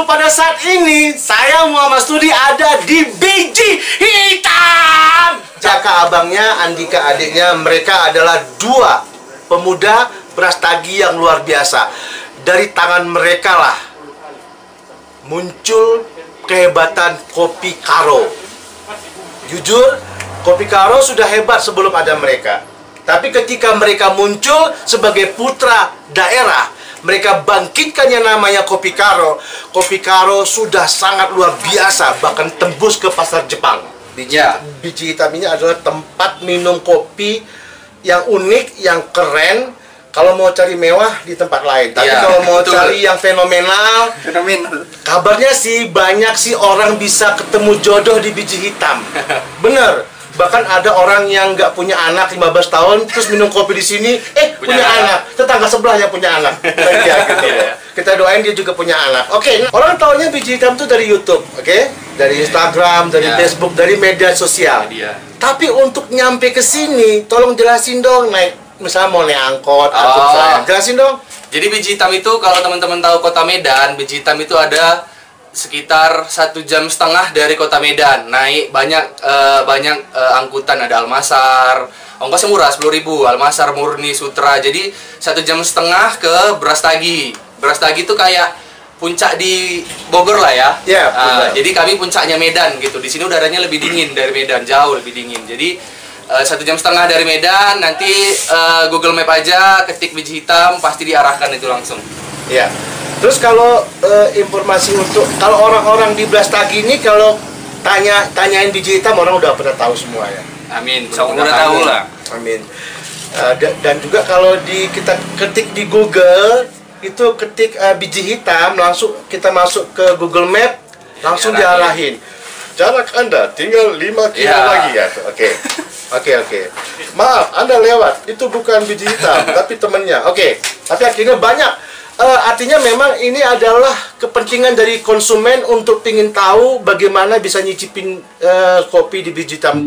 untuk pada saat ini saya Muhammad Studi ada di Biji Hitam. Jaka abangnya, Andika adiknya, mereka adalah dua pemuda Brastagi yang luar biasa. Dari tangan mereka lah muncul kehebatan Kopi Karo. Jujur, Kopi Karo sudah hebat sebelum ada mereka. Tapi ketika mereka muncul sebagai putra daerah, mereka bangkitkan yang namanya Kopi Karo. Kopi Karo sudah sangat luar biasa, bahkan tembus ke pasar Jepang. Biji Hitam ini adalah tempat minum kopi yang unik, yang keren. Kalau mau cari mewah di tempat lain, tapi kalau mau cari yang fenomenal, kabarnya sih banyak sih orang bisa ketemu jodoh di Biji Hitam. Bener. Bahkan ada orang yang nggak punya anak 15 tahun terus minum kopi di sini, punya anak. Tetangga sebelah yang punya anak. Gitu. Kita doain dia juga punya anak. Oke, orang taunya Biji Hitam itu dari YouTube, dari Instagram, dari Facebook, dari media sosial. Tapi untuk nyampe ke sini, tolong jelasin dong, naik misalnya mau naik angkot atau saya. Jelasin dong. Jadi Biji Hitam itu kalau teman-teman tahu kota Medan, Biji Hitam itu ada sekitar 1,5 jam dari kota Medan. Naik banyak angkutan, ada Almasar, ongkosnya murah 10.000, Almasar, Murni, Sutra. Jadi 1,5 jam ke Brastagi. Brastagi itu kayak puncak di Bogor lah ya. Jadi kami puncaknya Medan gitu. Di sini udaranya lebih dingin dari Medan, jauh lebih dingin. Jadi 1,5 jam dari Medan, nanti Google Map aja, ketik Biji Hitam, pasti diarahkan itu langsung. Terus kalau informasi untuk kalau orang-orang di Brastagi ini kalau tanyain Biji Hitam, orang udah pernah tahu semua ya. Amin. Udah tahu lah. Amin. Dan juga kalau kita ketik di Google itu ketik Biji Hitam, langsung kita masuk ke Google Map, langsung diarahin. Jarak Anda tinggal 5 kilo lagi ya. Oke. Maaf, Anda lewat. Itu bukan Biji Hitam, tapi temennya. Tapi akhirnya banyak. Artinya memang ini adalah kepentingan dari konsumen untuk ingin tahu bagaimana bisa nyicipin kopi di Biji Hitam.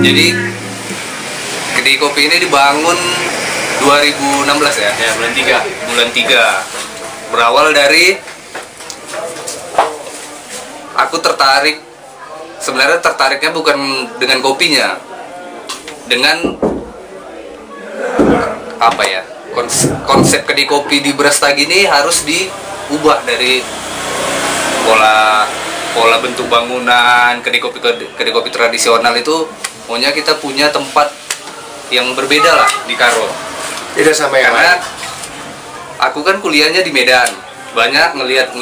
Jadi kedai kopi ini dibangun 2016 ya? Ya, bulan 3. Berawal dari aku sebenarnya tertariknya bukan dengan kopinya, dengan apa ya, konsep kedai kopi di Brastagi ini harus diubah dari pola bentuk bangunan kedai kopi tradisional. Itu maunya kita punya tempat yang berbeda lah di Karo. Beda sama yang lain. Karena aku kan kuliahnya di Medan, banyak ngelihat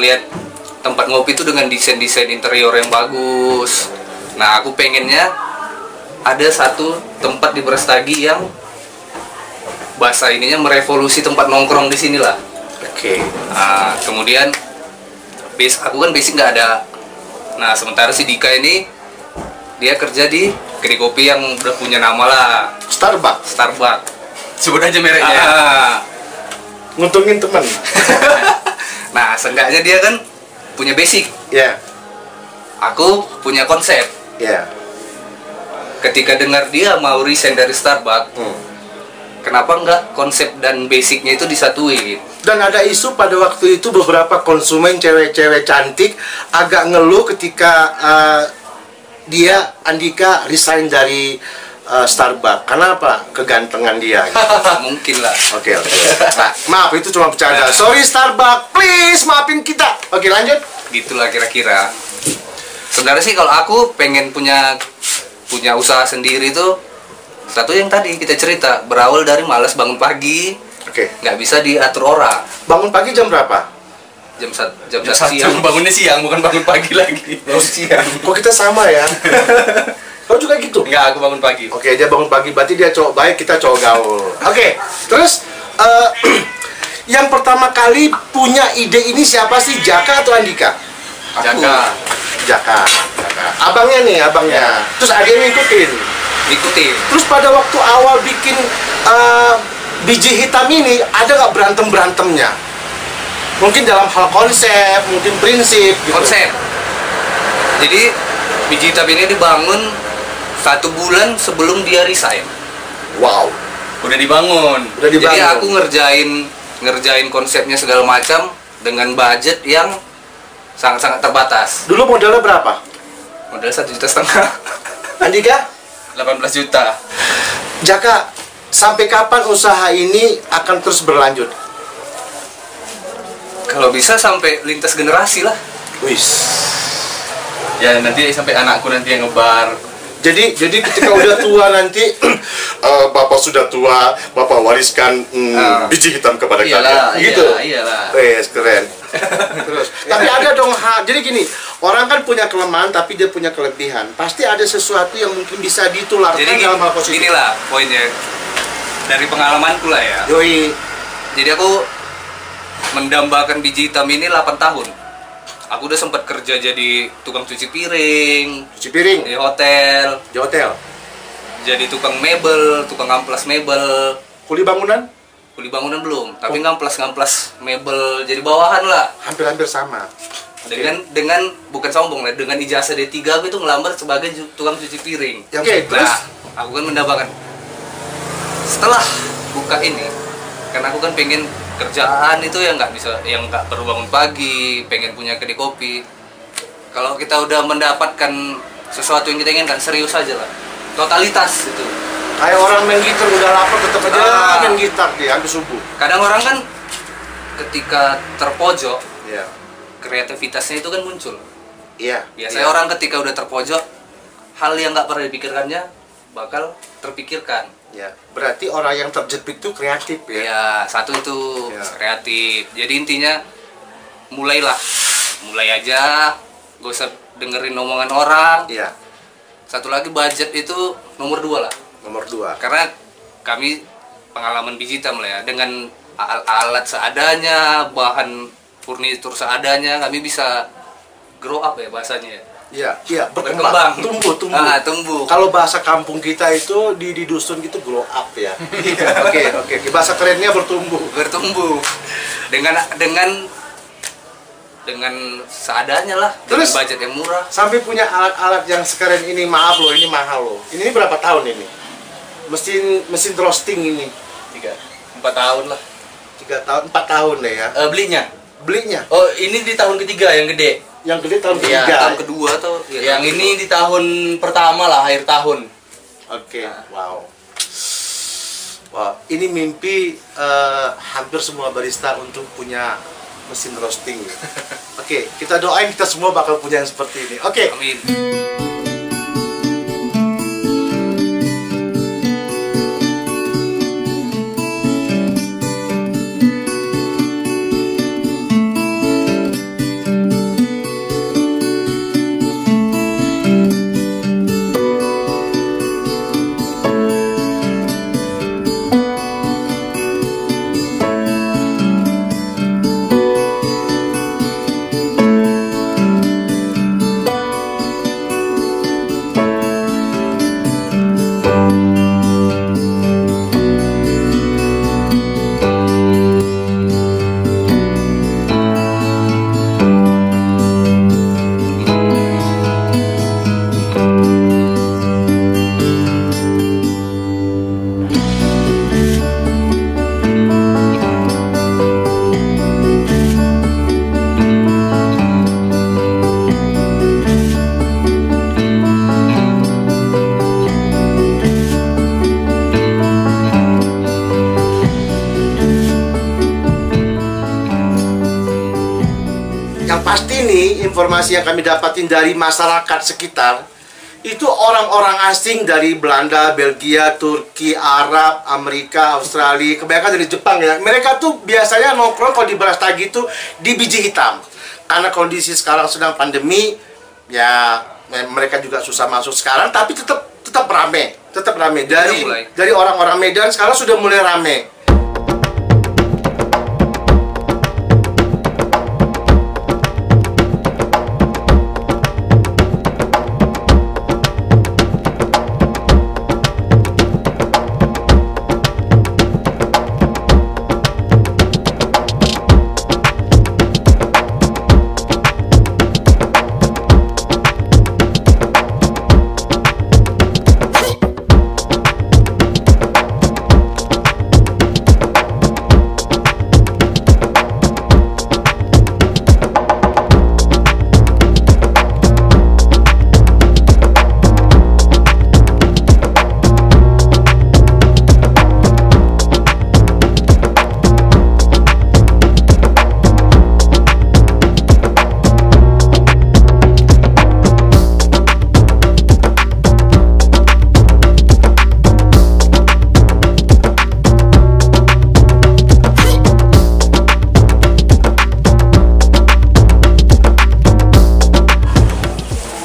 tempat ngopi itu dengan desain interior yang bagus. Nah, aku pengennya ada satu tempat di Brastagi yang bahasa ininya merevolusi tempat nongkrong di sini lah. Nah, kemudian aku kan basic nggak ada. Nah, sementara si Dika ini dia kerja di kedai kopi yang udah punya nama lah, Starbucks. Sebut aja mereknya. Nguntungin teman. Nah, seenggaknya dia kan punya basic. Aku punya konsep. Ketika dengar dia mau resign dari Starbucks, kenapa enggak konsep dan basicnya itu disatuin? Dan ada isu pada waktu itu beberapa konsumen cewek-cewek cantik agak ngeluh ketika dia Andika resign dari Starbucks. Karena apa? Kegantengan dia. Mungkin lah. Oke. Nah, maaf itu cuma bercanda. Sorry Starbucks, please maafin kita. Oke, lanjut. Gitulah kira-kira. Sebenarnya sih kalau aku pengen punya usaha sendiri tuh, satu yang tadi kita cerita, berawal dari malas bangun pagi. Nggak bisa diatur orang. Bangun pagi jam berapa? jam 1 siang. Bangunnya siang, bukan bangun pagi lagi. Oh, siang. Kok kita sama ya? Kau juga gitu? Enggak, aku bangun pagi. Oke, dia bangun pagi, berarti dia cowok baik, kita cowok gaul. Oke, terus yang pertama kali punya ide ini siapa sih? Jaka atau Andika? Jaka. Abangnya nih, abangnya. Ya. Terus adiknya ngikutin. Terus pada waktu awal bikin biji hitam ini, ada nggak berantem-berantemnya? Mungkin dalam hal konsep, mungkin prinsip gitu. Konsep. Jadi biji hitam ini dibangun 1 bulan sebelum dia resign. Wow. Udah dibangun. Jadi dibangun. aku ngerjain konsepnya segala macam dengan budget yang sangat-sangat terbatas. Dulu modalnya berapa? Modal 1,5 juta. Andika? 18 juta. Jaka, sampai kapan usaha ini akan terus berlanjut? Kalau bisa sampai lintas generasi lah. Wis. Ya nanti sampai anakku nanti yang ngebar. Jadi ketika udah tua nanti, bapak sudah tua, bapak wariskan biji hitam kepada kalian. Gitu. Iyalah. Wes, keren. Terus, tapi ada dong jadi gini, orang kan punya kelemahan tapi dia punya kelebihan. Pasti ada sesuatu yang mungkin bisa ditularkan dalam hal positif. Inilah poinnya. Dari pengalamanku lah ya. Yoi. Jadi aku mendambakan biji hitam ini 8 tahun. Aku udah sempat kerja jadi tukang cuci piring di hotel. Di hotel. Jadi tukang mebel, tukang ngamplas mebel. Kuli bangunan? Kuli bangunan belum, tapi ngamplas mebel jadi bawahan lah. Hampir-hampir sama. Dengan bukan sombong lah, dengan ijazah D3 aku itu ngelamar sebagai tukang cuci piring. Oke, terus aku kan mendambakan. Setelah buka ini, karena aku kan pengen kerjaan itu yang nggak perlu bangun pagi, pengen punya kedai kopi. Kalau kita udah mendapatkan sesuatu yang kita inginkan, serius aja lah, totalitas itu. Kayak orang main gitar udah lapar tetap aja main gitar dia sampai subuh. Kadang orang kan ketika terpojok, Iya. kreativitasnya itu kan muncul. Iya. Biasanya orang ketika udah terpojok, hal yang nggak pernah dipikirkannya bakal terpikirkan. Ya, berarti orang yang terjepit itu kreatif ya. Ya, satu itu kreatif. Jadi intinya mulai aja, gak usah dengerin omongan orang. Iya. Satu lagi budget itu nomor 2 lah. Nomor 2. Karena kami pengalaman biji hitam lah ya, dengan alat seadanya, bahan furnitur seadanya, kami bisa grow up ya bahasanya ya. Iya, berkembang. Tumbuh. Kalau bahasa kampung kita itu di dusun gitu grow up ya. Oke. Bahasa kerennya bertumbuh. Dengan seadanya lah. Terus, dengan budget yang murah. Sampai punya alat-alat yang sekeren ini, maaf loh, ini mahal loh. Ini berapa tahun ini? Mesin roasting ini. 4 tahun lah. 3 tahun, 4 tahun deh ya. Belinya. Oh, ini di tahun ketiga yang gede. Yang gede tahun Ya, ketiga. tahun kedua atau yang ini di tahun pertama lah, akhir tahun. Oke. Wow. Ini mimpi hampir semua barista untuk punya mesin roasting. Oke, kita doain kita semua bakal punya yang seperti ini. Oke. Amin. Yang pasti nih, informasi yang kami dapatin dari masyarakat sekitar, itu orang-orang asing dari Belanda, Belgia, Turki, Arab, Amerika, Australia, kebanyakan dari Jepang ya. Mereka tuh biasanya nongkrong kalau di Brastagi itu di biji hitam. Karena kondisi sekarang sedang pandemi, ya mereka juga susah masuk sekarang, tapi tetap rame, dari orang-orang Medan sekarang sudah mulai rame.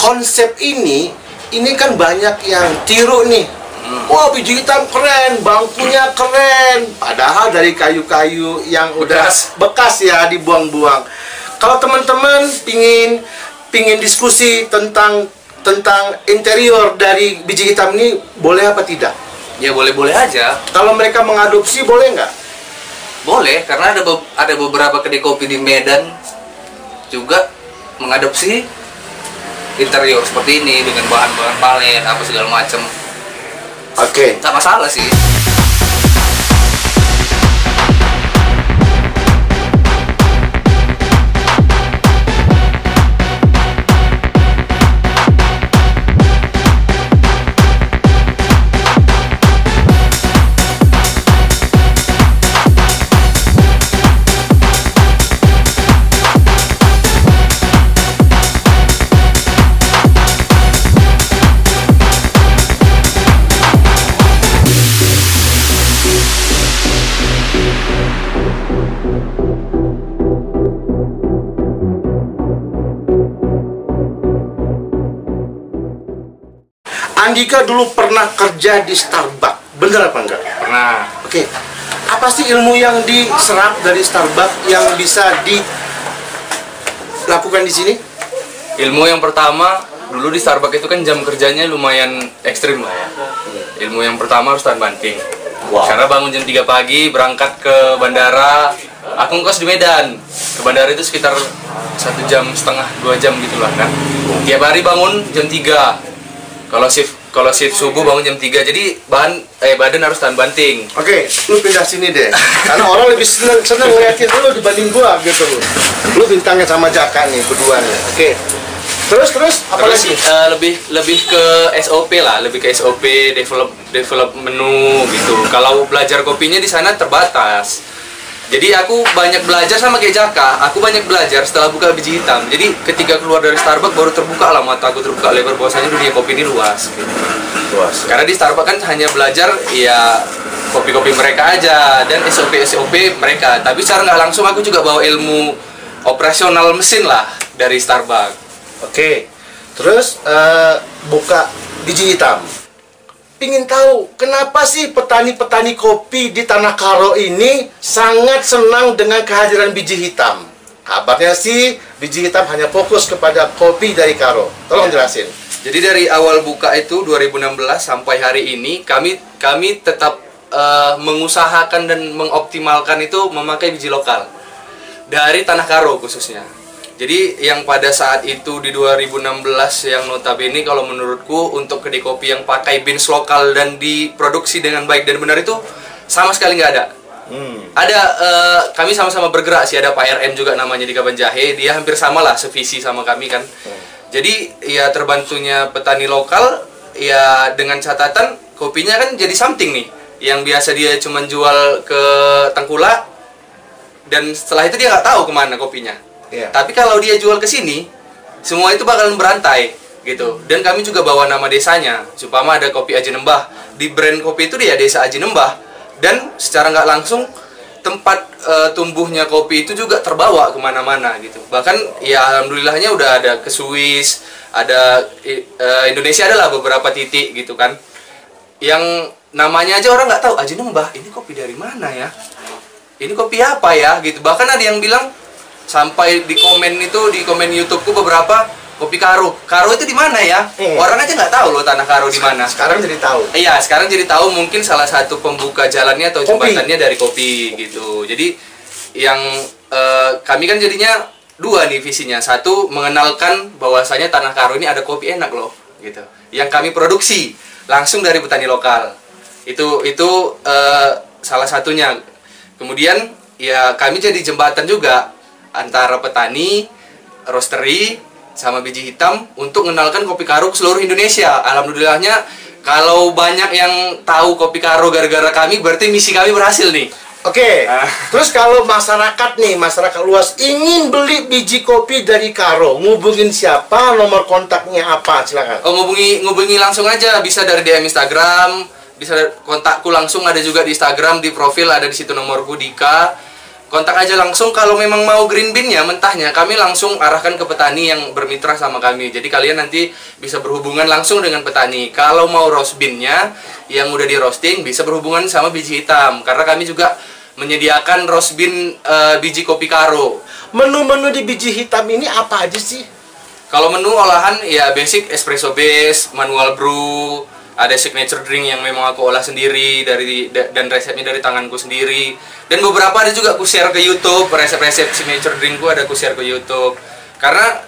Konsep ini kan banyak yang tiru nih. Wah, biji hitam keren, bangkunya keren. Padahal dari kayu-kayu yang udah bekas ya, dibuang-buang. Kalau teman-teman pingin diskusi tentang interior dari biji hitam ini, boleh apa tidak? Ya boleh-boleh aja. Kalau mereka mengadopsi, boleh nggak? Boleh, karena ada beberapa kedai kopi di Medan juga mengadopsi interior seperti ini dengan bahan-bahan palet apa segala macam. Oke. Tak masalah sih. Andika dulu pernah kerja di Starbucks, bener apa enggak? Pernah. Oke. Apa sih ilmu yang diserap dari Starbucks yang bisa dilakukan di sini? Ilmu yang pertama, dulu di Starbucks itu kan jam kerjanya lumayan ekstrim lah ya. Ilmu yang pertama harus tahan banting. Wow. Karena bangun jam 3 pagi, berangkat ke bandara. Aku ngekos di Medan. Ke bandara itu sekitar 1,5 jam, 2 jam gitulah kan. Tiap hari bangun jam 3. Kalau shift subuh bangun jam 3, jadi badan harus tahan banting. Oke, lu pindah sini deh. Karena orang lebih seneng ngeliatin lu dibanding gua gitu. Lu bintangnya sama Jaka nih berdua nih. Oke. Terus apa lagi? Lebih ke SOP lah, lebih ke SOP develop menu gitu. Kalau belajar kopinya di sana terbatas. Jadi aku banyak belajar sama kayak Jaka. Aku banyak belajar setelah buka biji hitam. Jadi ketika keluar dari Starbucks baru terbuka lah mata aku, terbuka lebar bahwasanya dunia kopi ini luas gitu. Luas. Karena di Starbucks kan hanya belajar ya kopi-kopi mereka aja dan SOP mereka. Tapi secara nggak langsung aku juga bawa ilmu operasional mesin lah dari Starbucks. Oke. Terus buka biji hitam. Pingin tahu kenapa sih petani-petani kopi di Tanah Karo ini sangat senang dengan kehadiran biji hitam. Kabarnya sih biji hitam hanya fokus kepada kopi dari Karo. Tolong jelasin. Jadi dari awal buka itu 2016 sampai hari ini kami tetap mengusahakan dan mengoptimalkan itu memakai biji lokal dari Tanah Karo khususnya. Jadi yang pada saat itu di 2016 yang notabene kalau menurutku untuk kedai kopi yang pakai beans lokal dan diproduksi dengan baik dan benar itu sama sekali nggak ada. Ada kami sama-sama bergerak sih, ada Pak RM juga namanya di Kaban Jahe, dia hampir sama lah sevisi sama kami kan. Jadi ya terbantunya petani lokal ya dengan catatan kopinya kan jadi something nih yang biasa dia cuma jual ke Tengkulak dan setelah itu dia nggak tahu kemana kopinya. Yeah. Tapi kalau dia jual ke sini, semua itu bakalan berantai, gitu. Dan kami juga bawa nama desanya, supaya ada kopi Aji Nembah. Di brand kopi itu dia Desa Aji Nembah. Dan secara nggak langsung tempat tumbuhnya kopi itu juga terbawa kemana-mana gitu. Bahkan ya alhamdulillahnya udah ada ke Swiss, ada Indonesia adalah beberapa titik gitu kan. Yang namanya aja orang nggak tahu Aji Nembah, ini kopi dari mana ya? Ini kopi apa ya gitu. Bahkan ada yang bilang sampai di komen YouTubeku beberapa, kopi Karo. Karo itu di mana ya? Orang aja nggak tahu loh tanah Karo di mana. Sekarang jadi tahu. Iya, sekarang jadi tahu, mungkin salah satu pembuka jalannya atau jembatannya dari kopi gitu. Jadi yang kami kan jadinya dua nih visinya. Satu, mengenalkan bahwasanya tanah Karo ini ada kopi enak loh gitu. Yang kami produksi langsung dari petani lokal. Itu salah satunya. Kemudian ya kami jadi jembatan juga antara petani, roastery, sama biji hitam untuk mengenalkan kopi Karo ke seluruh Indonesia. Alhamdulillahnya kalau banyak yang tahu kopi Karo gara-gara kami, berarti misi kami berhasil nih. Oke. Terus kalau masyarakat luas ingin beli biji kopi dari Karo, ngubungin siapa? Nomor kontaknya apa? Silakan. Oh, ngubungi langsung aja, bisa dari DM Instagram, bisa kontakku langsung, ada juga di Instagram, di profil ada di situ nomorku Dika. Kontak aja langsung. Kalau memang mau green bean-nya mentahnya, kami langsung arahkan ke petani yang bermitra sama kami. Jadi kalian nanti bisa berhubungan langsung dengan petani. Kalau mau roast bean-nya yang udah di roasting, bisa berhubungan sama biji hitam, karena kami juga menyediakan roast bean biji kopi Karo. Menu-menu di biji hitam ini apa aja sih? Kalau menu olahan ya basic espresso base, manual brew, ada signature drink yang memang aku olah sendiri dan resepnya dari tanganku sendiri. Dan beberapa ada juga aku share ke YouTube, resep-resep signature drinkku ada aku share ke YouTube. Karena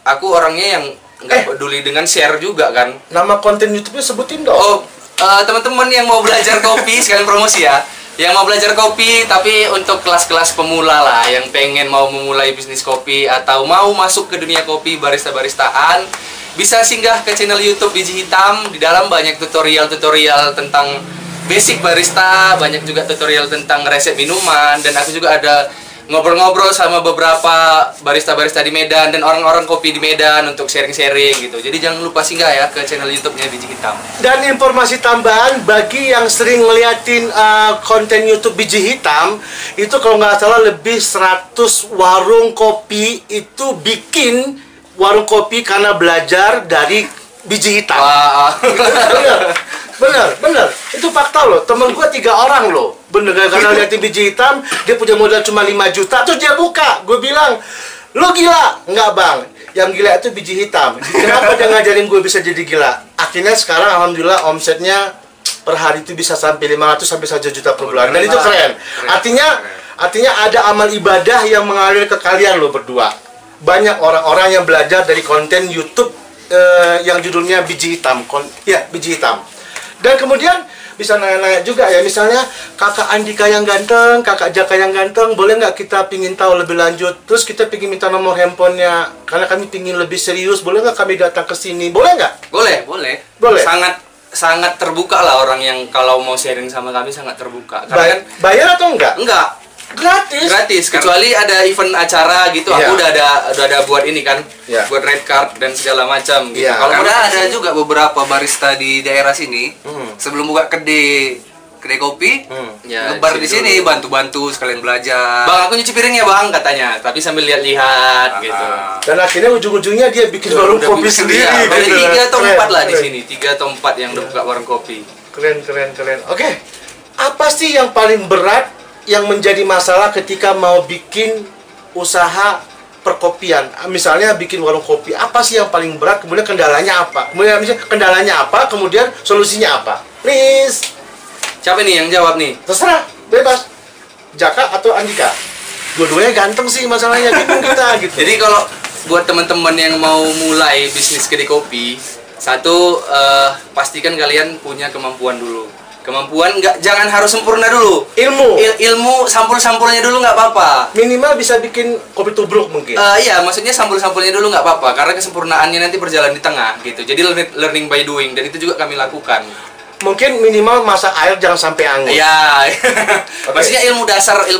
aku orangnya yang nggak peduli dengan share juga kan. Nama konten YouTube-nya sebutin dong. Oh, teman-teman yang mau belajar kopi, sekalian promosi ya. Yang mau belajar kopi tapi untuk kelas-kelas pemula lah, yang pengen mau memulai bisnis kopi atau mau masuk ke dunia kopi barista-baristaan, bisa singgah ke channel YouTube Biji Hitam. Di dalam banyak tutorial-tutorial tentang basic barista, banyak juga tutorial tentang resep minuman, dan aku juga ada ngobrol-ngobrol sama beberapa barista-barista di Medan dan orang-orang kopi di Medan untuk sharing-sharing gitu. Jadi jangan lupa singgah ya ke channel YouTube-nya Biji Hitam. Dan informasi tambahan bagi yang sering ngeliatin konten YouTube Biji Hitam, itu kalau nggak salah lebih 100 warung kopi itu bikin warung kopi karena belajar dari biji hitam. Wah. Bener. Itu fakta loh. Temen gue 3 orang loh. Bener, karena liatin biji hitam, dia punya modal cuma 5 juta, terus dia buka. Gue bilang, lo gila? Enggak bang, yang gila itu biji hitam. Kenapa dia ngajarin gue bisa jadi gila? Akhirnya sekarang alhamdulillah omsetnya per hari itu bisa sampai 500 sampai 1 juta per bulan. Dan itu keren. Artinya ada amal ibadah yang mengalir ke kalian loh berdua. Banyak orang-orang yang belajar dari konten YouTube yang judulnya Biji Hitam. Biji Hitam. Dan kemudian bisa nanya-nanya juga ya, misalnya kakak Andika yang ganteng, kakak Jaka yang ganteng, boleh nggak kita pingin tahu lebih lanjut? Terus kita pingin minta nomor handphonenya, karena kami pingin lebih serius, boleh nggak kami datang ke sini? Boleh nggak? Boleh. Sangat terbuka lah orang yang kalau mau sharing sama kami, sangat terbuka. Karena Bayar atau enggak? Enggak. Gratis. Kecuali ada event acara gitu, aku udah ada buat ini kan, buat red card dan segala macam gitu. Kalau ada juga beberapa barista di daerah sini, sebelum buka kedai kopi, ngebar di sini, bantu-bantu sekalian belajar. Bang, aku nyuci piring ya bang, katanya, tapi sambil lihat-lihat gitu. Dan akhirnya ujung-ujungnya dia bikin warung kopi sendiri. Ada 3 atau 4 lah di sini, 3 atau 4 yang udah buka warung kopi. Keren. Oke, apa sih yang paling berat yang menjadi masalah ketika mau bikin usaha perkopian? Misalnya bikin warung kopi, apa sih yang paling berat? Kemudian kendalanya apa? Kemudian solusinya apa? Please. Siapa nih yang jawab nih? Terserah, bebas. Jaka atau Andika? Dua-duanya ganteng sih masalahnya, bingung kita gitu. Jadi kalau buat teman-teman yang mau mulai bisnis kedai kopi, satu, pastikan kalian punya kemampuan dulu. Kemampuan jangan harus sempurna dulu. Ilmu sampul-sampulnya dulu nggak apa-apa. Minimal bisa bikin kopi tubruk mungkin. Iya, maksudnya sampul-sampulnya dulu nggak apa-apa, karena kesempurnaannya nanti berjalan di tengah gitu. Jadi learning by doing, dan itu juga kami lakukan. Mungkin minimal masak air jangan sampai angus. Iya. Maksudnya ilmu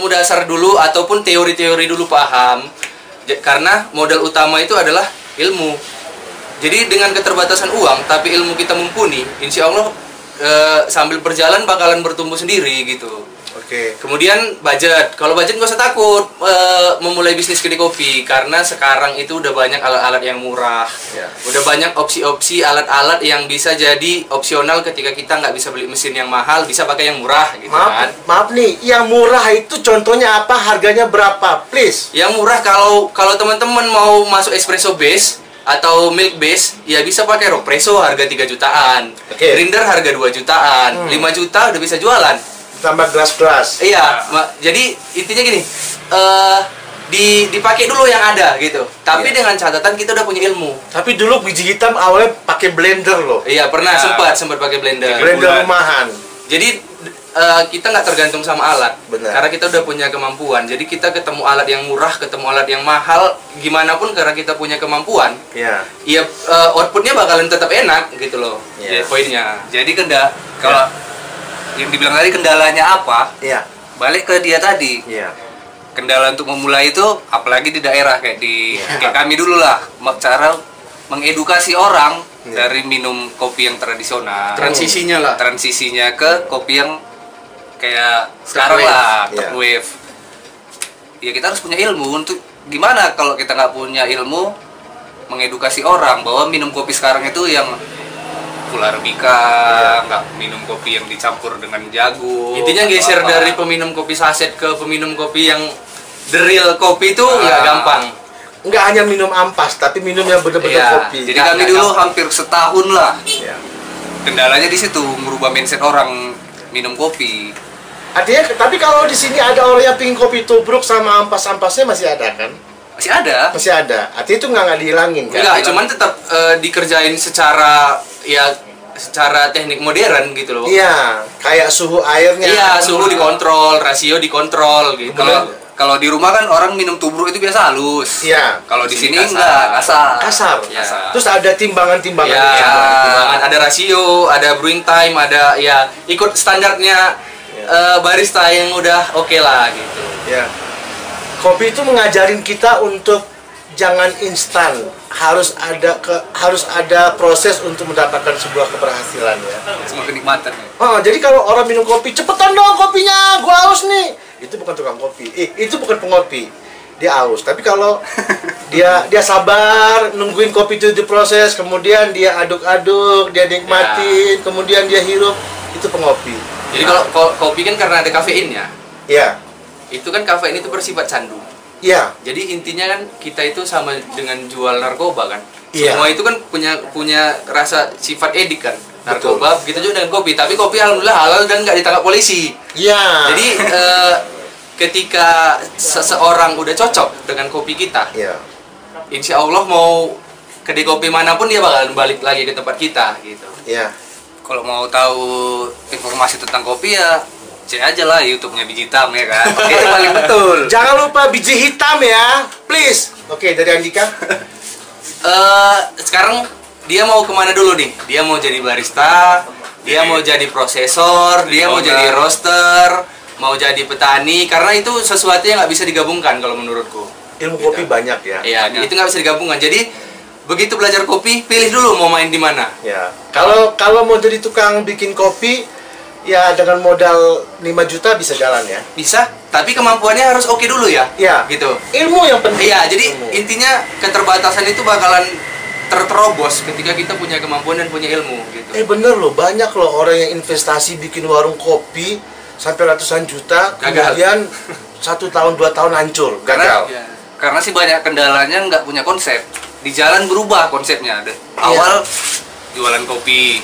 dasar dulu, ataupun teori-teori dulu paham. Karena modal utama itu adalah ilmu. Jadi dengan keterbatasan uang, tapi ilmu kita mumpuni, insya Allah sambil berjalan bakalan bertumbuh sendiri gitu. Oke. Kemudian budget. Kalau budget nggak usah takut memulai bisnis kedai kopi, karena sekarang itu udah banyak alat-alat yang murah. Ya. Udah banyak opsi-opsi alat-alat yang bisa jadi opsional ketika kita nggak bisa beli mesin yang mahal, bisa pakai yang murah gitu kan. Maaf nih, yang murah itu contohnya apa? Harganya berapa? Please. Yang murah kalau teman-teman mau masuk espresso base atau milk base, ya bisa pakai Ropresso harga 3 jutaan. Oke. Grinder harga 2 jutaan. 5 juta udah bisa jualan. Tambah gelas-gelas. Iya, jadi intinya gini, dipakai dulu yang ada gitu. Tapi dengan catatan kita udah punya ilmu. Tapi dulu biji hitam awalnya pakai blender loh. Iya, pernah sempat pakai blender. Blender rumahan. Jadi kita nggak tergantung sama alat. Benar. Karena kita udah punya kemampuan. Jadi kita ketemu alat yang murah, ketemu alat yang mahal, gimana pun karena kita punya kemampuan. Iya. Ya outputnya bakalan tetap enak gitu loh. Iya. Poinnya. Jadi kalau yang dibilang tadi kendalanya apa? Iya. Balik ke dia tadi. Iya. Kendala untuk memulai itu, apalagi di daerah kayak kami dulu lah, cara mengedukasi orang dari minum kopi yang tradisional, transisinya ke kopi yang kayak sekarang lah, top wave. Ya kita harus punya ilmu untuk gimana kalau kita nggak punya ilmu mengedukasi orang bahwa minum kopi sekarang itu yang gula arabica, nggak minum kopi yang dicampur dengan jagung. Intinya geser dari peminum kopi saset ke peminum kopi yang the real kopi itu nggak gampang. Nggak hanya minum ampas, tapi minum yang benar-benar kopi. Jadi kami dulu hampir setahun lah. Iya. Kendalanya di situ, merubah mindset orang minum kopi. Artinya, tapi kalau di sini ada orang yang pingin kopi tubruk sama ampas-ampasnya masih ada kan? Masih ada. Masih ada. Artinya itu nggak dihilangin kan? Enggak, cuman tetap dikerjain secara teknik modern gitu loh. Iya, kayak suhu airnya. Iya, suhu dikontrol, rasio dikontrol gitu. Kalau di rumah kan orang minum tubruk itu biasa halus. Iya. Kalau di sini enggak, kasar. Kasar. Ya. Terus ada timbangan-timbangan. Ya, timbangan, ada rasio, ada brewing time, ada ya ikut standarnya barista yang udah oke lah gitu. Ya. Kopi itu mengajarin kita untuk jangan instan, harus ada proses untuk mendapatkan sebuah keberhasilan ya. Semua kenikmatan. Oh, jadi kalau orang minum kopi, cepetan dong kopinya, gua haus nih. Itu bukan tukang kopi. Itu bukan pengopi. Dia haus. Tapi kalau dia sabar nungguin kopi itu diproses, kemudian dia aduk-aduk, dia nikmatin, kemudian dia hirup, itu pengopi. Jadi kalau kopi kan karena ada kafeinnya. Iya. Itu kan kafein itu bersifat candu. Iya. Jadi intinya kan kita itu sama dengan jual narkoba kan. Iya. Semua itu kan punya rasa sifat edik kan. Narkoba begitu juga dengan kopi. Tapi kopi alhamdulillah halal dan nggak ditangkap polisi. Iya. Jadi ketika seseorang udah cocok dengan kopi kita, Iya. insya Allah mau kedai kopi manapun dia bakal balik lagi ke tempat kita gitu. Iya. Kalau mau tahu informasi tentang kopi ya cek aja lah YouTube-nya Biji Hitam ya kan. Itu paling betul. Jangan lupa biji hitam ya, please. Oke, dari Andika. Sekarang dia mau kemana dulu nih? Dia mau jadi barista, dia mau jadi prosesor, dia mau jadi roaster, mau jadi petani. Karena itu sesuatu yang nggak bisa digabungkan kalau menurutku. Ilmu kopi banyak ya. Iya, itu nggak bisa digabungkan. Jadi begitu belajar kopi, pilih dulu mau main di mana. Ya. Kalau mau jadi tukang bikin kopi, ya dengan modal 5 juta bisa jalan ya. Bisa, tapi kemampuannya harus oke dulu ya. Iya. Gitu. Ilmu yang penting. Iya, jadi Ilmu. intinya keterbatasan itu bakalan terterobos ketika kita punya kemampuan dan punya ilmu gitu. Bener loh, banyak loh orang yang investasi bikin warung kopi sampai ratusan juta, Gagal. kemudian 1 tahun 2 tahun hancur, gagal. Karena sih banyak kendalanya nggak punya konsep. Di jalan berubah konsepnya. Awal jualan kopi,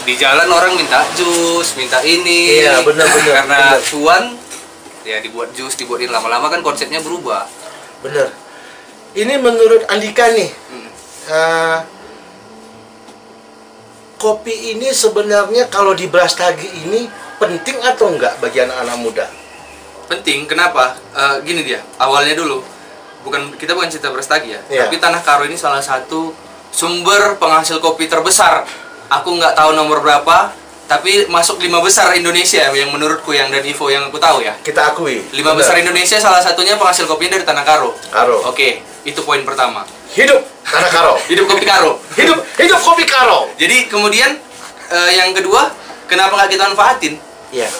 di jalan orang minta jus, minta ini. Iya, benar-benar. Karena cuan, ya dibuat jus, dibuatin lama-lama kan konsepnya berubah. Bener. Ini menurut Andika nih, kopi ini sebenarnya kalau di Brastagi ini penting atau enggak bagi anak-anak muda? Penting, kenapa? Gini dia, awalnya dulu. Kita bukan cerita Brastagi ya, Iya. tapi Tanah Karo ini salah satu sumber penghasil kopi terbesar. Aku nggak tahu nomor berapa, tapi masuk 5 besar Indonesia yang menurutku yang dan info yang aku tahu ya. Kita akui. 5 besar Indonesia, salah satunya penghasil kopinya dari Tanah Karo. Oke, itu poin pertama. Hidup Tanah Karo. Hidup kopi Karo. Hidup kopi Karo. Jadi kemudian yang kedua, kenapa nggak kita manfaatin? Iya.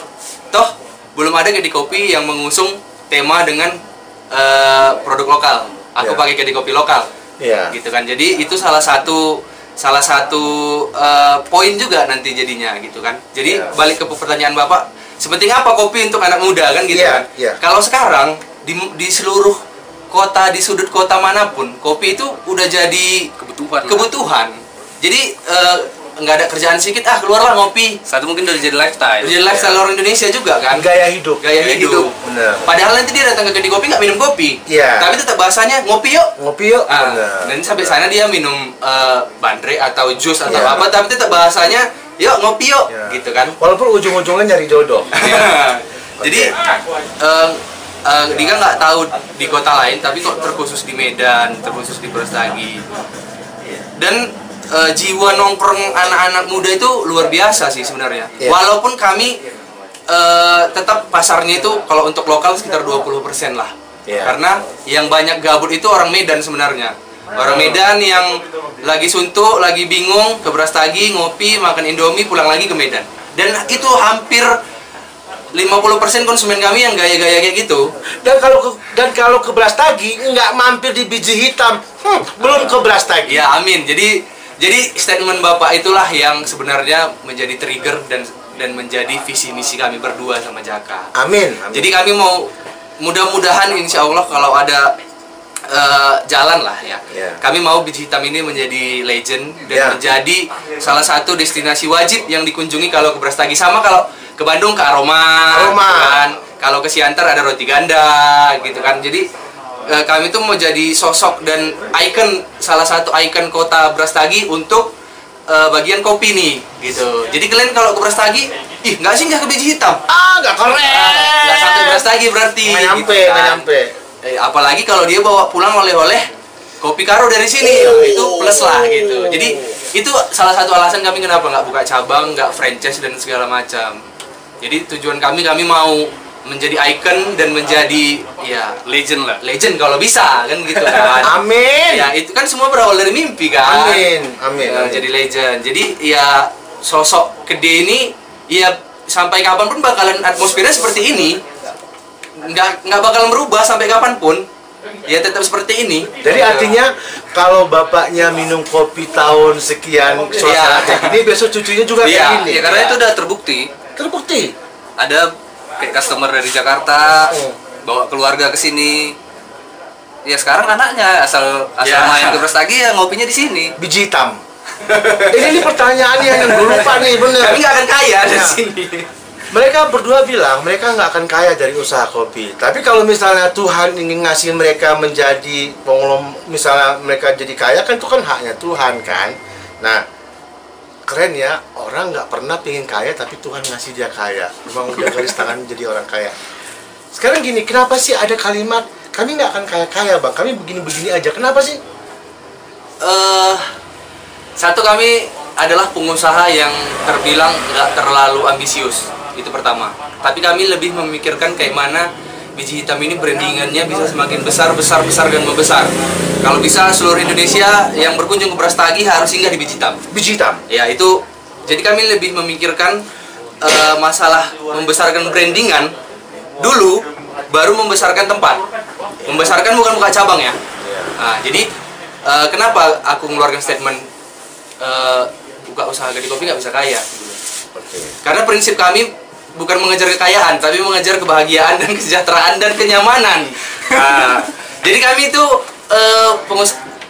Toh belum ada kedai kopi yang mengusung tema dengan produk lokal. Aku pakai kedai kopi lokal. Iya. Gitu kan. Jadi itu salah satu poin juga nanti jadinya gitu kan. Jadi balik ke pertanyaan Bapak, sepenting apa kopi untuk anak muda kan gitu kan. Kalau sekarang di seluruh kota, di sudut kota manapun, kopi itu udah jadi kebutuhan. Jadi nggak ada kerjaan sedikit, keluarlah ngopi. Satu mungkin udah jadi lifestyle. Jadi lifestyle orang Indonesia juga kan. Gaya hidup. Bener. Padahal nanti dia datang ke kedai kopi nggak minum kopi. Tapi tetap bahasanya ngopi yuk. Dan sampai sana dia minum bandrek atau jus atau apa, tapi tetap bahasanya yuk ngopi yuk, gitu kan. Walaupun ujung-ujungnya nyari jodoh. Jadi Dika nggak tahu di kota lain, tapi kok terkhusus di Medan, terkhusus di Brastagi. Dan jiwa nongkrong anak-anak muda itu luar biasa sih sebenarnya. Walaupun kami tetap pasarnya itu kalau untuk lokal sekitar 20% lah. Karena yang banyak gabut itu orang Medan sebenarnya. Orang Medan yang lagi suntuk, lagi bingung, ke Brastagi, ngopi, makan Indomie, pulang lagi ke Medan. Dan itu hampir 50% konsumen kami yang gaya-gaya kayak gitu. Dan kalau ke Brastagi nggak mampir di biji hitam, belum ke Brastagi. Ya amin. Jadi statement Bapak itulah yang sebenarnya menjadi trigger dan menjadi visi misi kami berdua sama Jaka. Amin. Jadi kami mau mudah-mudahan insya Allah kalau ada jalan lah ya. Kami mau biji hitam ini menjadi legend dan menjadi salah satu destinasi wajib yang dikunjungi kalau ke Brastagi. Sama kalau ke Bandung ke Aroma. Kan? Kalau ke Siantar ada roti ganda gitu kan. Jadi kami tuh mau jadi sosok dan ikon, salah satu ikon kota Brastagi untuk bagian kopi nih gitu. Jadi kalian kalau ke Brastagi, nggak singgah ke biji hitam. Nggak keren. Nggak sampai Brastagi berarti. Nggak nyampe. Apalagi kalau dia bawa pulang oleh-oleh kopi Karo dari sini, itu plus lah gitu. Jadi itu salah satu alasan kami kenapa nggak buka cabang, nggak franchise dan segala macam. Jadi tujuan kami mau menjadi ikon dan menjadi legend kalau bisa kan gitu kan. Amin. Ya itu kan semua berawal dari mimpi kan. Amin. Jadi legend. Jadi ya sosok Kedai ini ya sampai kapanpun bakalan atmosfernya seperti ini. Nggak bakalan berubah sampai kapanpun. Ya tetap seperti ini. Jadi artinya kalau bapaknya minum kopi tahun sekian suasana kayak gini, besok cucunya juga kayak gini. Ya karena itu udah terbukti. Ada kayak customer dari Jakarta bawa keluarga ke sini. Ya sekarang anaknya asal main ke Brastagi ya ngopinya di sini. Biji hitam. Ini pertanyaan yang gue lupa nih, bener. Kami nggak akan kaya di sini. Mereka berdua bilang mereka nggak akan kaya dari usaha kopi. Tapi kalau misalnya Tuhan ingin ngasih mereka menjadi misalnya mereka jadi kaya, kan itu kan haknya Tuhan kan. Nah, keren ya, orang nggak pernah pengen kaya tapi Tuhan ngasih dia kaya. Memang udah garis tangan jadi orang kaya. Sekarang gini, kenapa sih ada kalimat kami nggak akan kaya-kaya bang, kami begini-begini aja, kenapa sih? Satu, kami adalah pengusaha yang terbilang nggak terlalu ambisius, itu pertama. Tapi kami lebih memikirkan kayak mana biji hitam ini brandingannya bisa semakin besar dan membesar. Kalau bisa seluruh Indonesia yang berkunjung ke Brastagi harus singgah di biji hitam. Biji hitam? Ya itu, jadi kami lebih memikirkan masalah membesarkan brandingan dulu, baru membesarkan tempat. Membesarkan bukan buka cabang ya. Nah, jadi kenapa aku mengeluarkan statement buka usaha kedai kopi nggak bisa kaya? Karena prinsip kami bukan mengejar kekayaan, tapi mengejar kebahagiaan dan kesejahteraan dan kenyamanan. Nah, jadi kami itu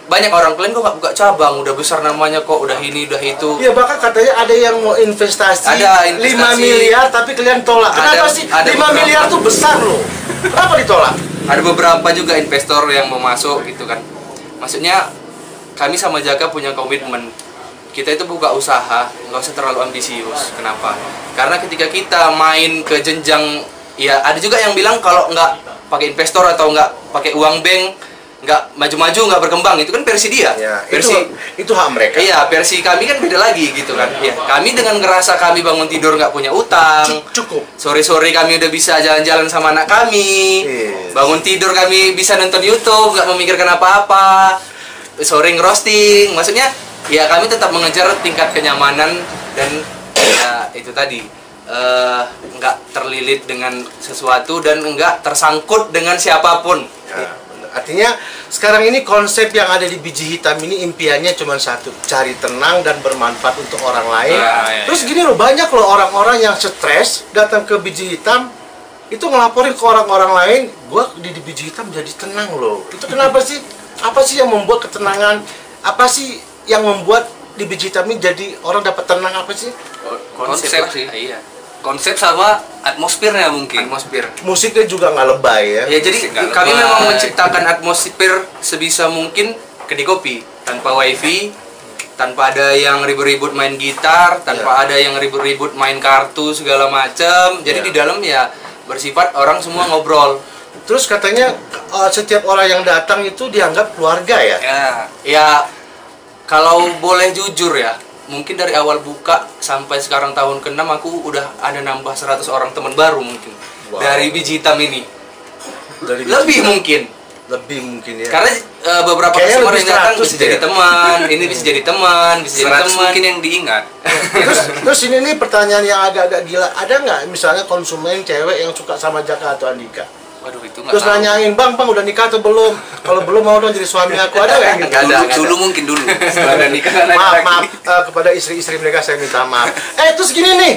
banyak orang, kalian kok nggak buka cabang, udah besar namanya kok, udah ini, udah itu. Iya, bahkan katanya ada yang mau investasi, 5 miliar, tapi kalian tolak. Kenapa sih? 5 miliar tuh besar loh. Kenapa ditolak? Ada beberapa juga investor yang mau masuk gitu kan. Maksudnya kami sama Jaka punya komitmen. Kita itu buka usaha, nggak usah terlalu ambisius. Kenapa? Karena ketika kita main ke jenjang, ya ada juga yang bilang kalau nggak pakai investor atau nggak pakai uang bank, nggak maju-maju, nggak berkembang. Itu kan versi dia. Ya, Versi itu hak mereka. Iya, versi kami kan beda lagi gitu kan. Ya, kami dengan ngerasa kami bangun tidur nggak punya utang. Cukup. Sore-sore kami udah bisa jalan-jalan sama anak kami. Yes. Bangun tidur kami bisa nonton YouTube, nggak memikirkan apa-apa. Sore ngerosting. Maksudnya ya kami tetap mengejar tingkat kenyamanan dan ya itu tadi nggak terlilit dengan sesuatu dan nggak tersangkut dengan siapapun. Ya, benar. Artinya sekarang ini konsep yang ada di Biji Hitam ini impiannya cuma satu, cari tenang dan bermanfaat untuk orang lain. Terus gini loh, banyak loh orang-orang yang stres datang ke Biji Hitam itu ngelaporin ke orang-orang lain, gua di Biji Hitam jadi tenang loh. Itu kenapa sih? Apa sih yang membuat ketenangan? Apa sih yang membuat di Biji Hitam ini jadi orang dapat tenang, apa sih? Konsep sih. Iya. Konsep sama atmosfernya mungkin. Atmosfer. Musiknya juga nggak lebay ya. Ya jadi kami memang menciptakan atmosfer sebisa mungkin kedai kopi tanpa wifi, tanpa ada yang ribut-ribut main gitar, tanpa ada yang ribut-ribut main kartu segala macam. Jadi di dalam ya bersifat orang semua ngobrol. Terus katanya setiap orang yang datang itu dianggap keluarga ya? Ya kalau boleh jujur ya, mungkin dari awal buka sampai sekarang tahun ke-6 aku udah ada nambah 100 orang teman baru mungkin. Wow. Dari Biji Hitam ini. Dari Lebih mungkin. Lebih mungkin ya. Karena beberapa Kayaknya customer lebih yang datang 100 bisa jadi teman, ini bisa jadi teman, bisa jadi 100 teman. mungkin yang diingat. Terus ini nih pertanyaan yang agak-agak gila. Ada nggak misalnya konsumen cewek yang suka sama Jaka atau Andika? Waduh, itu nggak Terus tahu. nanyain, bang udah nikah atau belum? Kalau belum mau dong jadi suami aku. Ada nggak yang gitu? Nggak ada. Dulu mungkin dulu. Setelah ada nikah nggak nanya Maaf, lagi. maaf kepada istri-istri mereka saya minta maaf. Terus gini nih.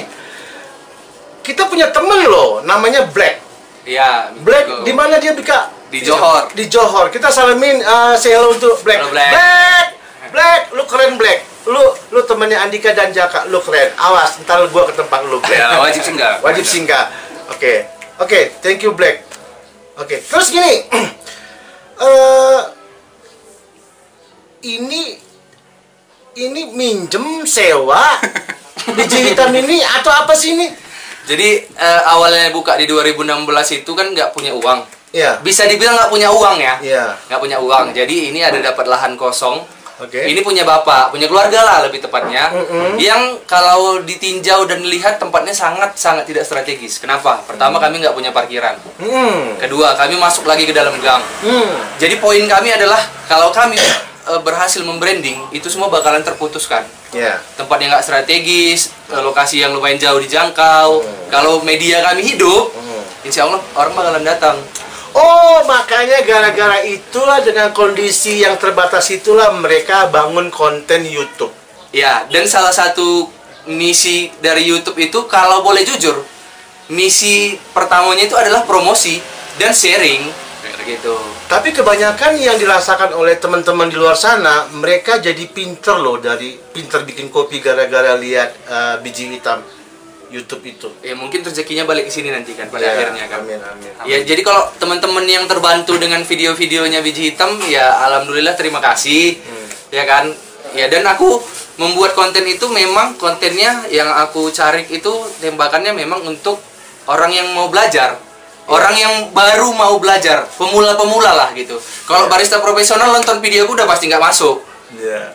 Kita punya temen loh, namanya Black. Iya. Black, di mana dia bisa? Di Johor. Di Johor. Kita salamin say hello untuk Black. Halo, Black. Black, lu keren Black. Lu temennya Andika dan Jaka, lu keren. Awas, ntar gua ke tempat lu Black. Ya, wajib singgah. Wajib singgah. Oke, thank you Black. Oke, terus gini. Ini minjem sewa Biji Hitam ini atau apa sih ini? Jadi awalnya buka di 2016 itu kan nggak punya uang. Iya. Bisa dibilang nggak punya uang ya. Iya. Nggak punya uang. Jadi ini ada dapat lahan kosong. Oke. Ini punya bapak, punya keluarga lah lebih tepatnya. Yang kalau ditinjau dan lihat tempatnya sangat tidak strategis. Kenapa? Pertama kami nggak punya parkiran. Kedua kami masuk lagi ke dalam gang. Jadi poin kami adalah kalau kami berhasil membranding itu semua bakalan terputuskan. Iya. Tempatnya nggak strategis, lokasi yang lumayan jauh dijangkau. Kalau media kami hidup, insya Allah orang bakalan datang. Oh, makanya gara-gara itulah dengan kondisi yang terbatas itulah mereka bangun konten YouTube. Ya, dan salah satu misi dari YouTube itu kalau boleh jujur, misi pertamanya itu adalah promosi dan sharing gitu. Tapi kebanyakan yang dirasakan oleh teman-teman di luar sana, mereka jadi pinter loh, dari pinter bikin kopi gara-gara lihat Biji Hitam YouTube itu. Ya mungkin rezekinya balik ke sini nanti kan pada akhirnya kan. Amin. Ya jadi kalau teman-teman yang terbantu dengan video-videonya Biji Hitam ya alhamdulillah terima kasih. Ya kan? Ya dan aku membuat konten itu memang kontennya yang aku cari itu tembakannya memang untuk orang yang mau belajar. Orang yang baru mau belajar, pemula-pemula lah gitu. Kalau barista profesional nonton videoku udah pasti nggak masuk. Iya.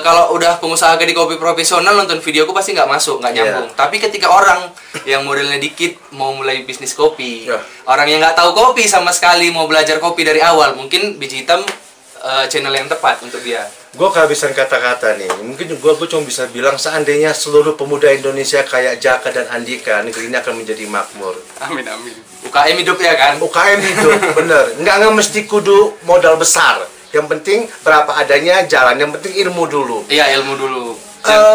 Kalau udah pengusaha kedai kopi profesional nonton videoku pasti nggak masuk, nggak nyambung. Tapi ketika orang yang modalnya dikit mau mulai bisnis kopi, orang yang nggak tahu kopi sama sekali mau belajar kopi dari awal, mungkin Biji Hitam channel yang tepat untuk dia. Gue kehabisan kata-kata nih. Mungkin gue cuma bisa bilang seandainya seluruh pemuda Indonesia kayak Jaka dan Andika, negeri ini akan menjadi makmur. Amin. UKM hidup ya kan? UKM hidup, bener. Nggak mesti kudu modal besar. Yang penting berapa adanya jalan. Yang penting ilmu dulu. Iya, ilmu dulu.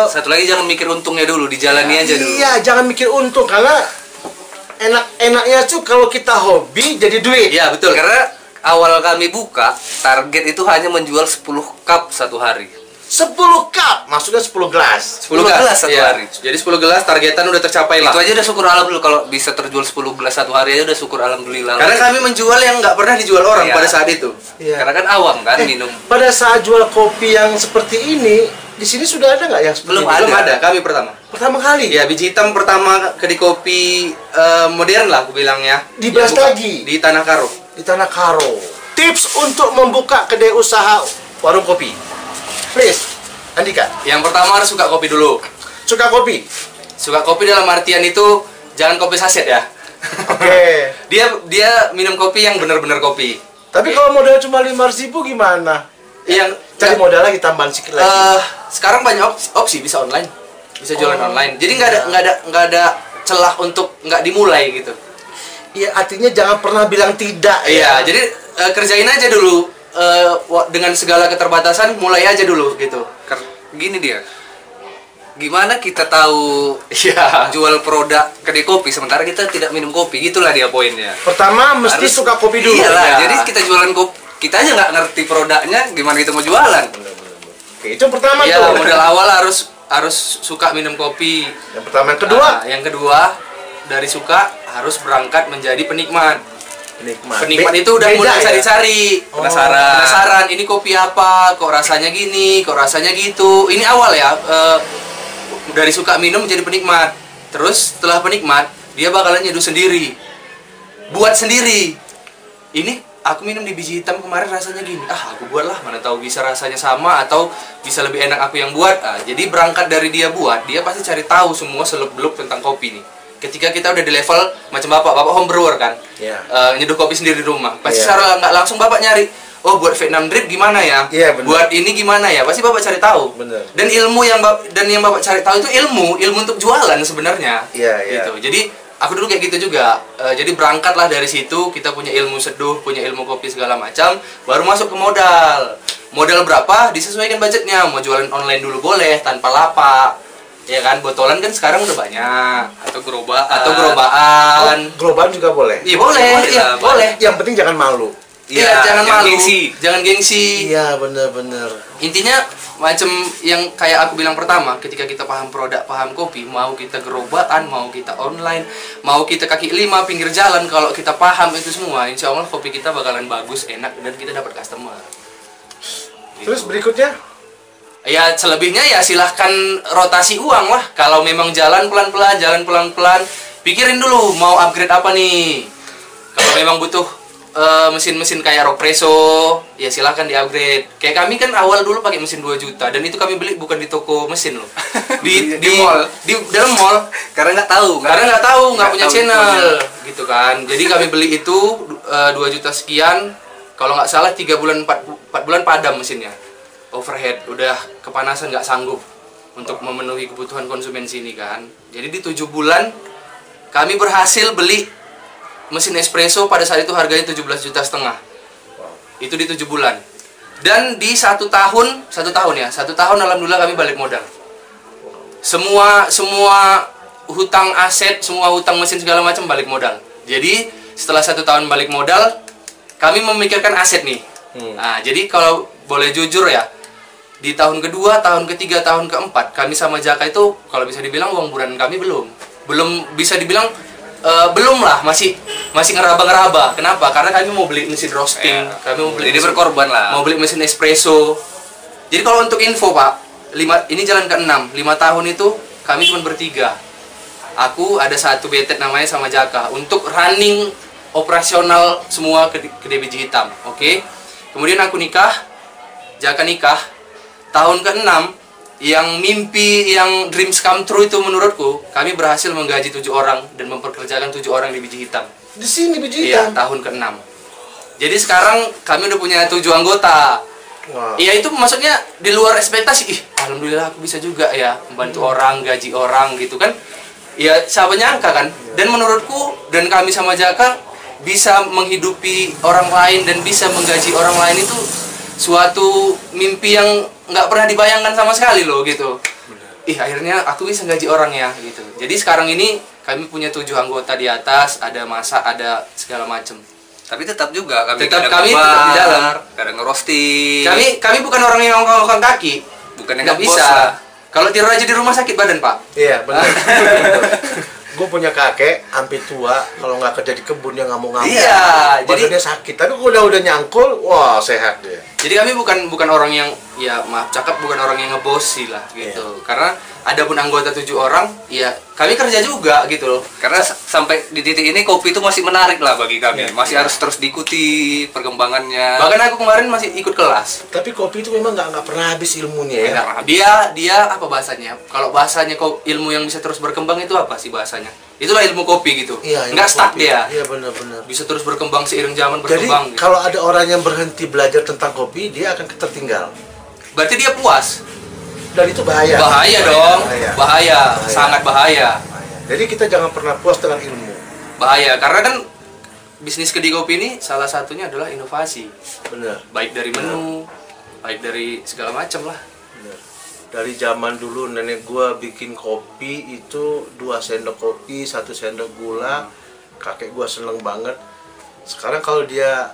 Satu lagi jangan mikir untungnya dulu, dijalani aja dulu. Iya, jangan mikir untung karena enak-enaknya tuh kalau kita hobi jadi duit. Iya, betul. Karena awal kami buka, target itu hanya menjual 10 cup satu hari. 10 cup, maksudnya 10 gelas. 10 gelas satu iya. hari. Jadi 10 gelas targetan udah tercapai lah. Itu aja udah syukur alhamdulillah, kalau bisa terjual 10 gelas satu hari aja udah syukur alhamdulillah. Karena kami menjual yang nggak pernah dijual orang Iya. pada saat itu. Iya. Karena kan awam kan minum. Pada saat jual kopi yang seperti ini, di sini sudah ada nggak yang seperti Belum ini? ada, kami pertama. Pertama kali. Ya, Biji Hitam pertama kedai kopi modern lah aku bilang ya. Di Belas Yang buka Lagi? Di Tanah Karo. Di Tanah Karo. tips untuk membuka kedai usaha warung kopi. Please, Andika. Yang pertama harus suka kopi dulu. Suka kopi? Suka kopi dalam artian itu jangan kopi saset ya. Oke. Dia minum kopi yang benar-benar kopi. Tapi kalau modal cuma 500.000 gimana? Yang Cari modal lagi, tambahan sedikit lagi. Sekarang banyak opsi, bisa online, bisa jualan online. Jadi nggak ada celah untuk nggak dimulai gitu. Iya, artinya jangan pernah bilang tidak. Iya, jadi kerjain aja dulu dengan segala keterbatasan, mulai aja dulu gitu. Gini dia. Gimana kita tahu Iya. jual produk kedai kopi sementara kita tidak minum kopi? Gitulah dia poinnya. Pertama mesti suka kopi dulu. Iyalah, Ya. jadi kita jualan kopi, kita aja nggak ngerti produknya, gimana kita mau jualan? Oke, itu yang pertama Ya, tuh. modal awal harus suka minum kopi. Yang pertama, yang kedua, Yang kedua, dari suka harus berangkat menjadi penikmat. Penikmat itu udah Beda mulai ya? cari-cari, penasaran. Ini kopi apa? Kok rasanya gini? Kok rasanya gitu? Ini awal ya. Dari suka minum menjadi penikmat. Terus setelah penikmat, dia bakalan nyeduh sendiri, buat sendiri. Ini aku minum di biji hitam kemarin rasanya gini. Aku buatlah. Mana tahu bisa rasanya sama atau bisa lebih enak aku yang buat. Jadi berangkat dari dia buat, dia pasti cari tahu semua seluk-beluk tentang kopi nih. Ketika kita udah di level macam bapak home brewer kan, nyeduh kopi sendiri di rumah, pasti secara nggak langsung bapak nyari, oh buat Vietnam drip gimana ya, buat ini gimana ya, pasti bapak cari tahu. Bener. Dan ilmu yang bapak cari tahu itu ilmu untuk jualan sebenarnya. Gitu. Jadi aku dulu kayak gitu juga. Jadi berangkatlah dari situ, kita punya ilmu seduh, punya ilmu kopi segala macam, baru masuk ke modal. Modal berapa? Disesuaikan budgetnya. Mau jualan online dulu boleh tanpa lapak. Ya kan, botolan kan sekarang udah banyak. Atau gerobaan. Gerobaan juga boleh. Iya boleh, boleh. Yang penting jangan malu. Iya, jangan malu. Gengsi. Jangan gengsi. Iya, bener-bener. Intinya macam yang kayak aku bilang pertama, ketika kita paham produk, paham kopi, mau kita gerobaan, mau kita online, mau kita kaki lima pinggir jalan, kalau kita paham itu semua, insya Allah kopi kita bakalan bagus, enak, dan kita dapat customer. Terus berikutnya? Ya selebihnya ya silahkan rotasi uang lah. Kalau memang jalan pelan-pelan, pikirin dulu mau upgrade apa nih. Kalau memang butuh mesin-mesin kayak Ropresso, ya silahkan di-upgrade. Kayak kami kan awal dulu pakai mesin 2 juta, dan itu kami beli bukan di toko mesin loh. Di mall. Di dalam mall. Karena nggak tahu, nggak punya channel, gitu kan. Jadi kami beli itu 2 juta sekian. Kalau nggak salah 3 bulan 4 bulan padam mesinnya. Overhead, udah kepanasan, nggak sanggup untuk memenuhi kebutuhan konsumen sini kan. Jadi di 7 bulan kami berhasil beli mesin espresso, pada saat itu harganya 17,5 juta. Itu di 7 bulan. Dan di 1 tahun alhamdulillah kami balik modal. Semua hutang aset, semua hutang mesin segala macam balik modal. Jadi setelah 1 tahun balik modal, kami memikirkan aset nih. Nah, jadi kalau boleh jujur ya, di tahun kedua, tahun ketiga, tahun keempat, kami sama Jaka itu kalau bisa dibilang uang bulanan kami belum bisa dibilang belum lah, masih ngeraba-ngeraba. Kenapa? Karena kami mau beli mesin roasting, kami mau beli jadi berkorban lah. Mau beli mesin espresso. Jadi kalau untuk info Pak, ini jalan ke-6, 5 tahun itu kami cuma bertiga. Aku ada satu betet namanya sama Jaka untuk running operasional semua kedai biji hitam. Oke. Kemudian aku nikah, Jaka nikah. Tahun ke-6 yang mimpi, yang dreams come true itu menurutku, kami berhasil menggaji 7 orang dan memperkerjakan 7 orang di biji hitam. Di sini biji Iya, hitam? tahun ke-6. Jadi sekarang kami udah punya 7 anggota. Iya, itu maksudnya di luar ekspektasi. Alhamdulillah aku bisa juga ya membantu orang, gaji orang gitu kan. Ya, siapa nyangka kan? Dan menurutku, dan kami sama Jaka bisa menghidupi orang lain dan bisa menggaji orang lain itu suatu mimpi yang nggak pernah dibayangkan sama sekali loh gitu. Akhirnya aku bisa gaji orang ya gitu. Jadi sekarang ini kami punya 7 anggota di atas, ada masak, ada segala macam. Tapi tetap juga kami tetap di dalam, kadang ngerosting. Kami bukan orang yang ngongkong kaki, bukan yang nggak bisa. Kalau tidur aja di rumah sakit badan Pak. Iya benar. Gue punya kakek hampir tua, kalau nggak kerja di kebun dia ngamuk-ngamuk. Iya, badannya sakit. Tapi kalau udah nyangkul, wah sehat dia. Jadi kami bukan orang yang, ya maaf cakap, bukan orang yang ngebosi lah gitu. Karena Adapun anggota 7 orang, ya kami kerja juga gitu loh. Karena sampai di titik ini kopi itu masih menarik lah bagi kami. Masih harus terus diikuti perkembangannya. Bahkan aku kemarin masih ikut kelas. Tapi kopi itu memang nggak pernah habis ilmunya ya. Dia apa bahasanya? Kalau bahasanya ilmu yang bisa terus berkembang itu apa sih bahasanya? Itulah ilmu kopi gitu. Iya, nggak stuck dia. Iya, benar-benar. Bisa terus berkembang seiring zaman Jadi berkembang. Gitu. kalau ada orang yang berhenti belajar tentang kopi, dia akan tertinggal. Berarti dia puas. Dan itu bahaya. Bahaya dong. Bahaya. Sangat bahaya. Jadi kita jangan pernah puas dengan ilmu. Bahaya, karena kan bisnis kedai kopi ini salah satunya adalah inovasi. Benar. Baik dari menu, baik dari segala macam lah. Benar. Dari zaman dulu nenek gua bikin kopi itu 2 sendok kopi, 1 sendok gula. Kakek gua seneng banget. Sekarang kalau dia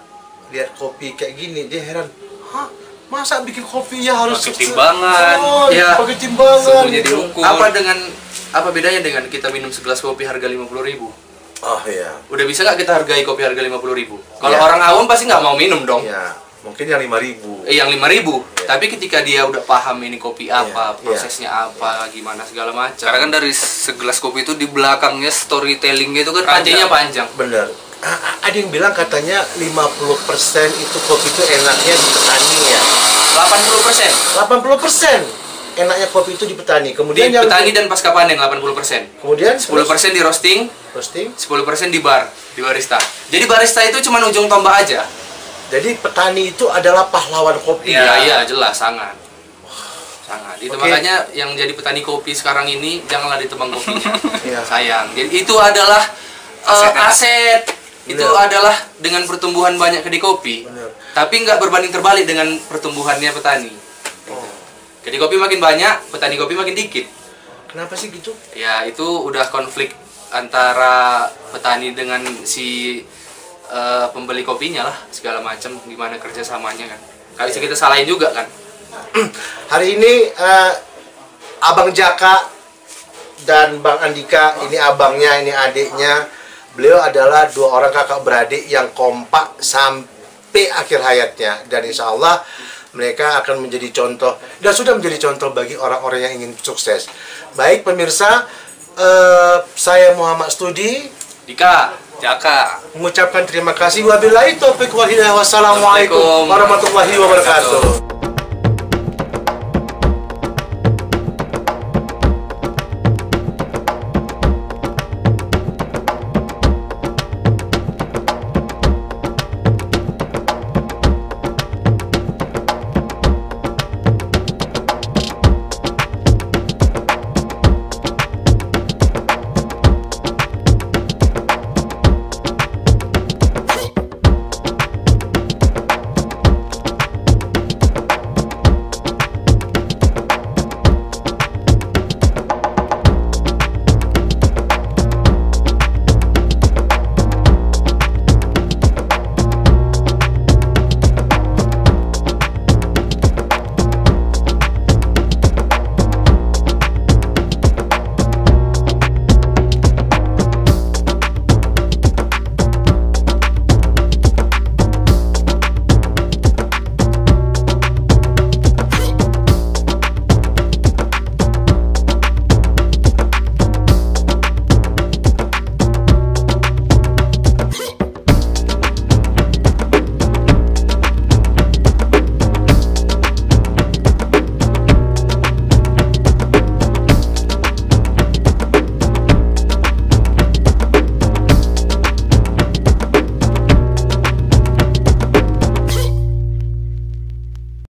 lihat kopi kayak gini, dia heran. Hah? Masa bikin kopinya harus pakai timbangan? Ya, pakai timbangan. Semuanya Gitu. diukur. Apa bedanya dengan kita minum segelas kopi harga 50.000? Oh iya. Udah bisa nggak kita hargai kopi harga 50.000? Kalau Iya. orang awam pasti nggak mau minum dong. Iya. Mungkin yang 5.000. Yang 5.000. Iya. Tapi ketika dia udah paham ini kopi apa, Iya. prosesnya apa, gimana segala macam. Karena kan dari segelas kopi itu di belakangnya storytellingnya itu kan pancingnya panjang. Bener. Ada yang bilang katanya 50% itu kopi itu enaknya di petani ya. 80%. 80% enaknya kopi itu di petani. Di Kemudian yang petani dan pasca panen 80%. kemudian 10% di roasting, roasting. 10% di bar, di barista. Jadi barista itu cuma ujung tombak aja. Jadi petani itu adalah pahlawan kopi. Iya, jelas sangat. Sangat. Itu Oke. makanya yang jadi petani kopi sekarang ini janganlah ditebang kopinya. Iya. Sayang. Jadi itu adalah aset. Itu Bener. adalah dengan pertumbuhan banyak kedai kopi. Bener. Tapi nggak berbanding terbalik dengan pertumbuhannya petani. Oh. Kedai kopi makin banyak, petani kopi makin dikit. Kenapa sih gitu? Ya itu udah konflik antara petani dengan si pembeli kopinya lah, segala macam gimana kerjasamanya kan. Kali bisa kita salahin juga kan. Hari ini Abang Jaka dan Bang Andika, ini abangnya, ini adiknya. Beliau adalah 2 orang kakak beradik yang kompak sampai akhir hayatnya. Dan insya Allah mereka akan menjadi contoh, dan sudah menjadi contoh bagi orang-orang yang ingin sukses. Baik pemirsa, saya Muhammad Studi, Dika, Jaka. mengucapkan terima kasih. Wabillahi taufiq wal hidayah. Wassalamualaikum warahmatullahi wabarakatuh.